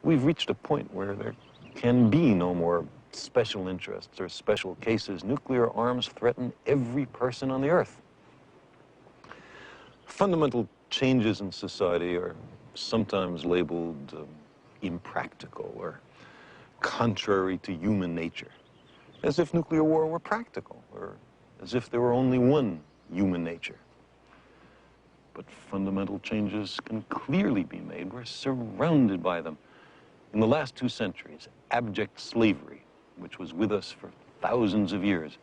we've reached a point where there can be no more special interests or special cases. Nuclear arms threaten every person on the Earth. Fundamental changes in society are sometimes labeled impractical or contrary to human nature, as if nuclear war were practical, or as if there were only one human nature. But fundamental changes can clearly be made. We're surrounded by them. In the last 2 centuries, abject slavery, which was with us for thousands of years,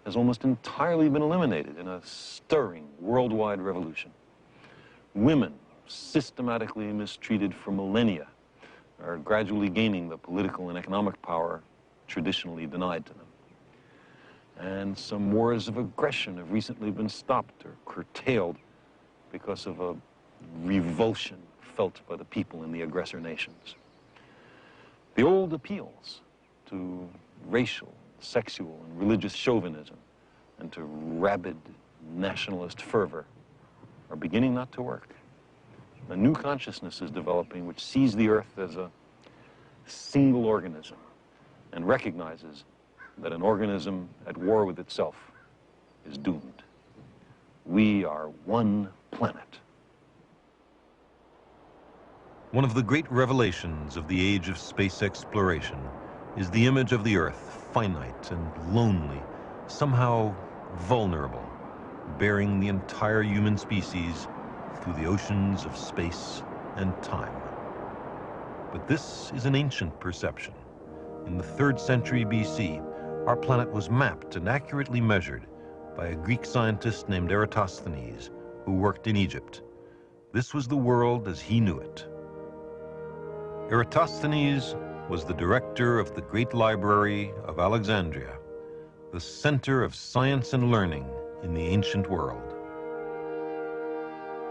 has almost entirely been eliminated in a stirring worldwide revolution. Women, systematically mistreated for millennia, are gradually gaining the political and economic power traditionally denied to them. And some wars of aggression have recently been stopped or curtailed because of a revulsion felt by the people in the aggressor nations. The old appeals to racial, sexual, and religious chauvinism and to rabid nationalist fervor are beginning not to work. A new consciousness is developing which sees the Earth as a single organism and recognizes that an organism at war with itself is doomed. We are one planet. One of the great revelations of the age of space exploration is the image of the Earth, finite and lonely, somehow vulnerable, bearing the entire human species through the oceans of space and time. But this is an ancient perception. In the 3rd century BC, our planet was mapped and accurately measured by a Greek scientist named Eratosthenes, who worked in Egypt. This was the world as he knew it. Eratosthenes was the director of the Great Library of Alexandria, the center of science and learning in the ancient world.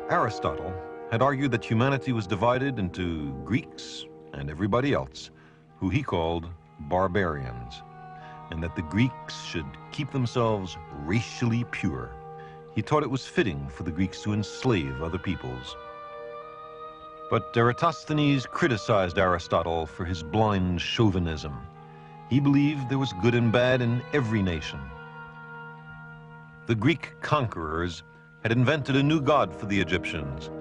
Aristotle had argued that humanity was divided into Greeks and everybody else, who he called barbarians, and that the Greeks should keep themselves racially pure. He taught it was fitting for the Greeks to enslave other peoples. But Eratosthenes criticized Aristotle for his blind chauvinism. He believed there was good and bad in every nation. The Greek conquerors had invented a new god for the Egyptians,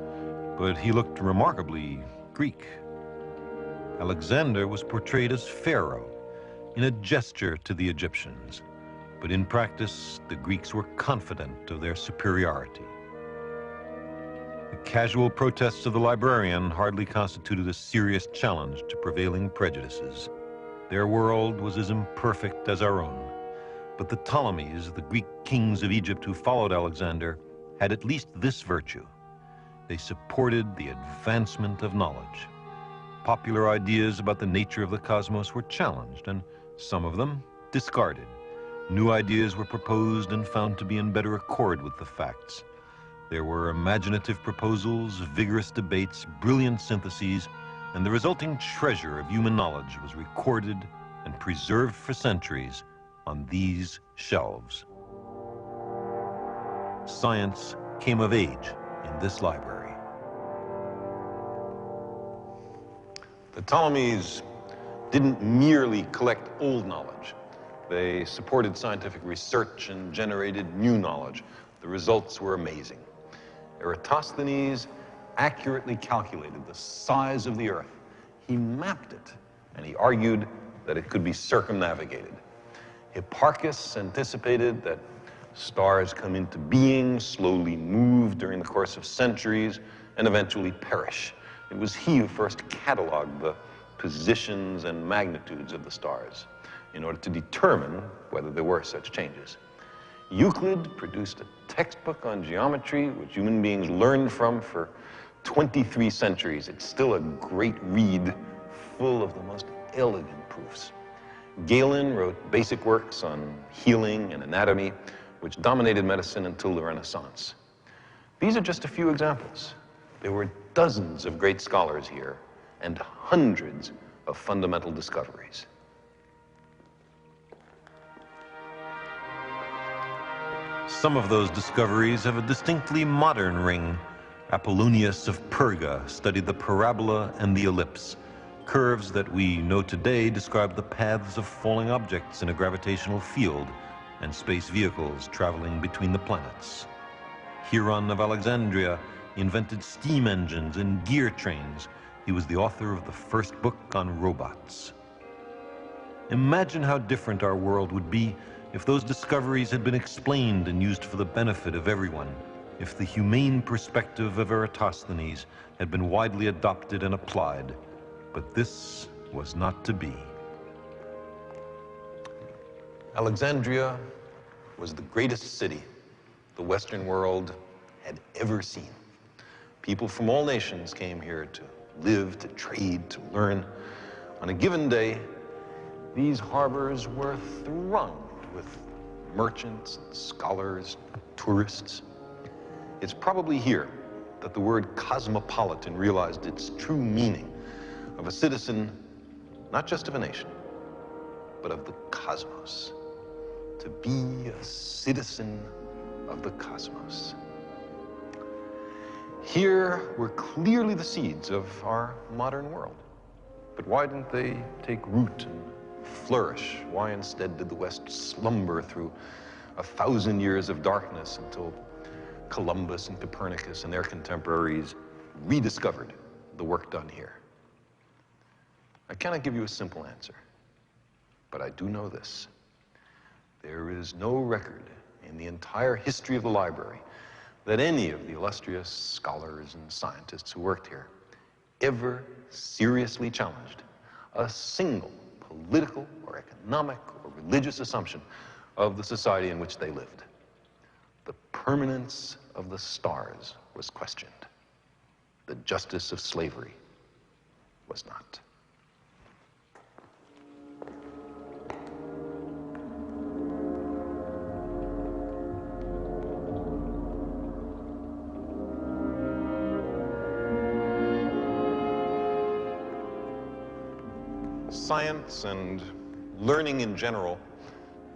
but he looked remarkably Greek. Alexander was portrayed as Pharaoh, in a gesture to the Egyptians, but in practice, the Greeks were confident of their superiority. The casual protests of the librarian hardly constituted a serious challenge to prevailing prejudices. Their world was as imperfect as our own, but the Ptolemies, the Greek kings of Egypt who followed Alexander, had at least this virtue. They supported the advancement of knowledge. Popular ideas about the nature of the cosmos were challenged, and some of them discarded. New ideas were proposed and found to be in better accord with the facts. There were imaginative proposals, vigorous debates, brilliant syntheses, and the resulting treasure of human knowledge was recorded and preserved for centuries on these shelves. Science came of age in this library. The Ptolemies didn't merely collect old knowledge. They supported scientific research and generated new knowledge. The results were amazing. Eratosthenes accurately calculated the size of the Earth. He mapped it, and he argued that it could be circumnavigated. Hipparchus anticipated that stars come into being, slowly move during the course of centuries, and eventually perish. It was he who first cataloged the positions and magnitudes of the stars in order to determine whether there were such changes. Euclid produced a textbook on geometry which human beings learned from for 23 centuries. It's still a great read, full of the most elegant proofs. Galen wrote basic works on healing and anatomy, which dominated medicine until the Renaissance. These are just a few examples. There were dozens of great scholars here and hundreds of fundamental discoveries. Some of those discoveries have a distinctly modern ring. Apollonius of Perga studied the parabola and the ellipse. Curves that we know today describe the paths of falling objects in a gravitational field and space vehicles traveling between the planets. Hieron of Alexandria invented steam engines and gear trains. He was the author of the first book on robots. Imagine how different our world would be if those discoveries had been explained and used for the benefit of everyone, if the humane perspective of Eratosthenes had been widely adopted and applied. But this was not to be. Alexandria was the greatest city the Western world had ever seen. People from all nations came here to live, to trade, to learn. On a given day, these harbors were thronged with merchants, scholars, tourists. It's probably here that the word cosmopolitan realized its true meaning of a citizen, not just of a nation, but of the cosmos. To be a citizen of the cosmos. Here were clearly the seeds of our modern world. But why didn't they take root and flourish? Why instead did the West slumber through 1,000 years of darkness until Columbus and Copernicus and their contemporaries rediscovered the work done here? I cannot give you a simple answer, but I do know this. There is no record in the entire history of the library that any of the illustrious scholars and scientists who worked here ever seriously challenged a single political or economic or religious assumption of the society in which they lived. The permanence of the stars was questioned. The justice of slavery was not. Science and learning in general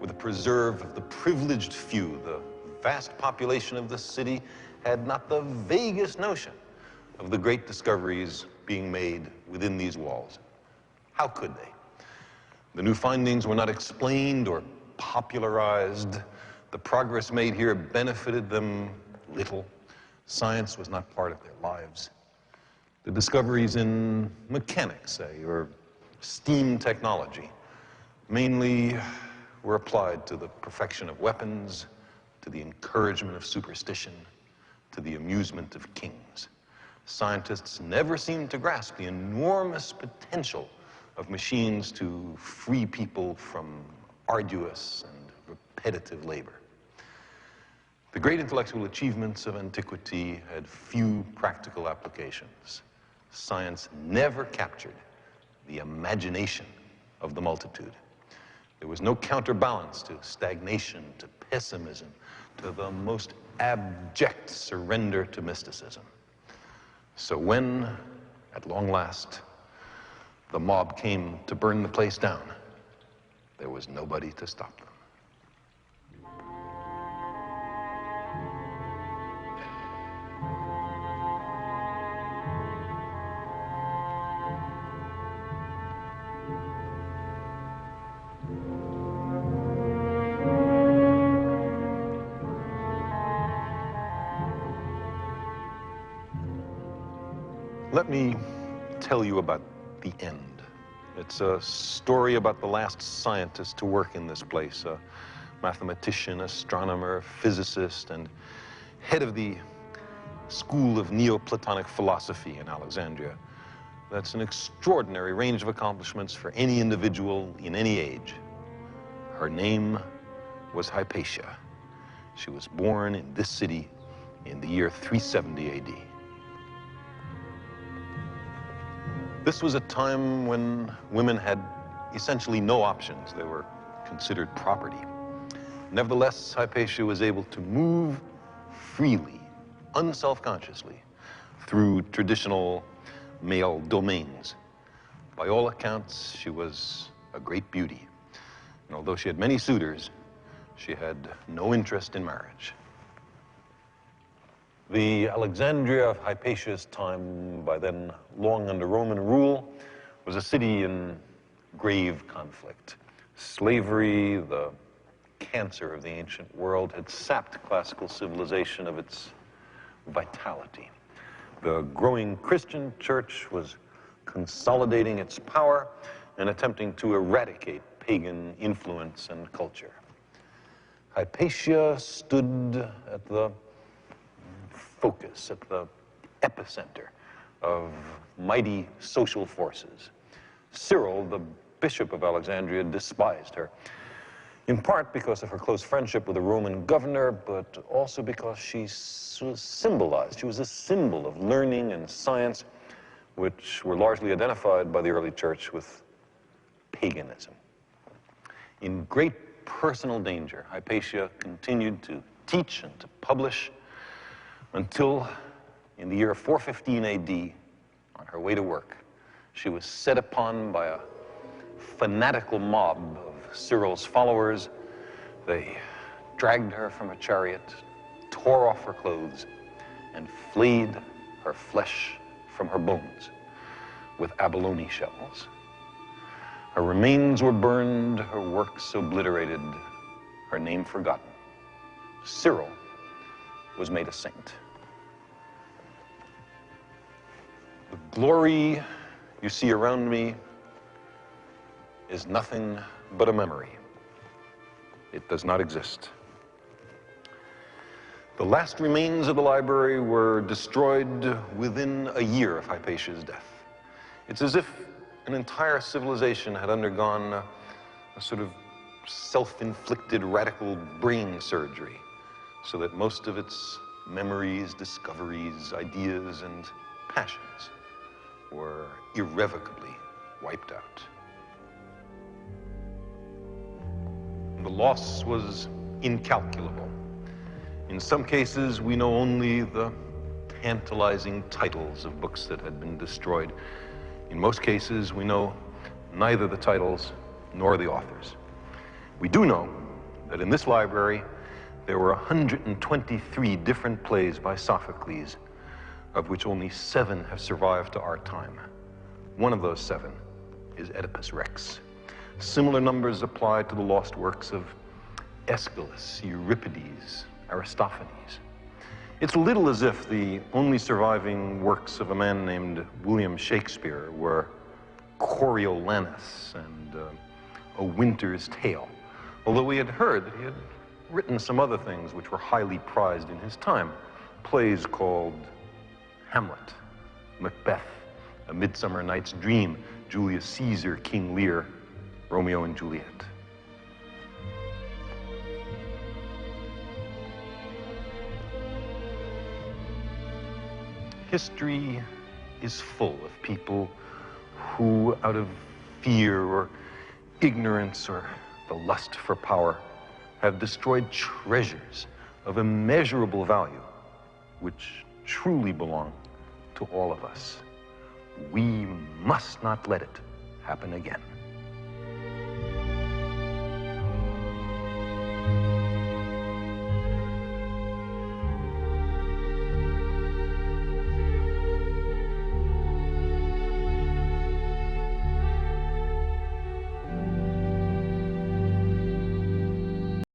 were the preserve of the privileged few. The vast population of the city had not the vaguest notion of the great discoveries being made within these walls. How could they? The new findings were not explained or popularized. The progress made here benefited them little. Science was not part of their lives. The discoveries in mechanics, say, or steam technology mainly were applied to the perfection of weapons, to the encouragement of superstition, to the amusement of kings. Scientists never seemed to grasp the enormous potential of machines to free people from arduous and repetitive labor. The great intellectual achievements of antiquity had few practical applications. Science never captured the imagination of the multitude. There was no counterbalance to stagnation, to pessimism, to the most abject surrender to mysticism. So when, at long last, the mob came to burn the place down, there was nobody to stop them. Let me tell you about the end. It's a story about the last scientist to work in this place, a mathematician, astronomer, physicist, and head of the school of Neoplatonic philosophy in Alexandria. That's an extraordinary range of accomplishments for any individual in any age. Her name was Hypatia. She was born in this city in the year 370 AD. This was a time when women had essentially no options. They were considered property. Nevertheless, Hypatia was able to move freely, unselfconsciously, through traditional male domains. By all accounts, she was a great beauty. And although she had many suitors, she had no interest in marriage. The Alexandria of Hypatia's time, by then long under Roman rule, was a city in grave conflict. Slavery, the cancer of the ancient world, had sapped classical civilization of its vitality. The growing Christian church was consolidating its power and attempting to eradicate pagan influence and culture. Hypatia stood at the focus, at the epicenter of mighty social forces. Cyril, the bishop of Alexandria, despised her, in part because of her close friendship with the Roman governor, but also because she was symbolized. She was a symbol of learning and science, which were largely identified by the early church with paganism. In great personal danger, Hypatia continued to teach and to publish until, in the year 415 AD, on her way to work, she was set upon by a fanatical mob of Cyril's followers. They dragged her from a chariot, tore off her clothes, and flayed her flesh from her bones with abalone shells. Her remains were burned, her works obliterated, her name forgotten. Cyril was made a saint. The glory you see around me is nothing but a memory. It does not exist. The last remains of the library were destroyed within a year of Hypatia's death. It's as if an entire civilization had undergone a sort of self-inflicted radical brain surgery, so that most of its memories, discoveries, ideas, and passions were irrevocably wiped out. The loss was incalculable. In some cases, we know only the tantalizing titles of books that had been destroyed. In most cases, we know neither the titles nor the authors. We do know that in this library, there were 123 different plays by Sophocles, of which only 7 have survived to our time. One of those 7 is Oedipus Rex. Similar numbers apply to the lost works of Aeschylus, Euripides, Aristophanes. It's little as if the only surviving works of a man named William Shakespeare were Coriolanus and A Winter's Tale, although we had heard that he had written some other things which were highly prized in his time. Plays called Hamlet, Macbeth, A Midsummer Night's Dream, Julius Caesar, King Lear, Romeo and Juliet. History is full of people who, out of fear or ignorance or the lust for power, have destroyed treasures of immeasurable value, which truly belong to all of us. We must not let it happen again.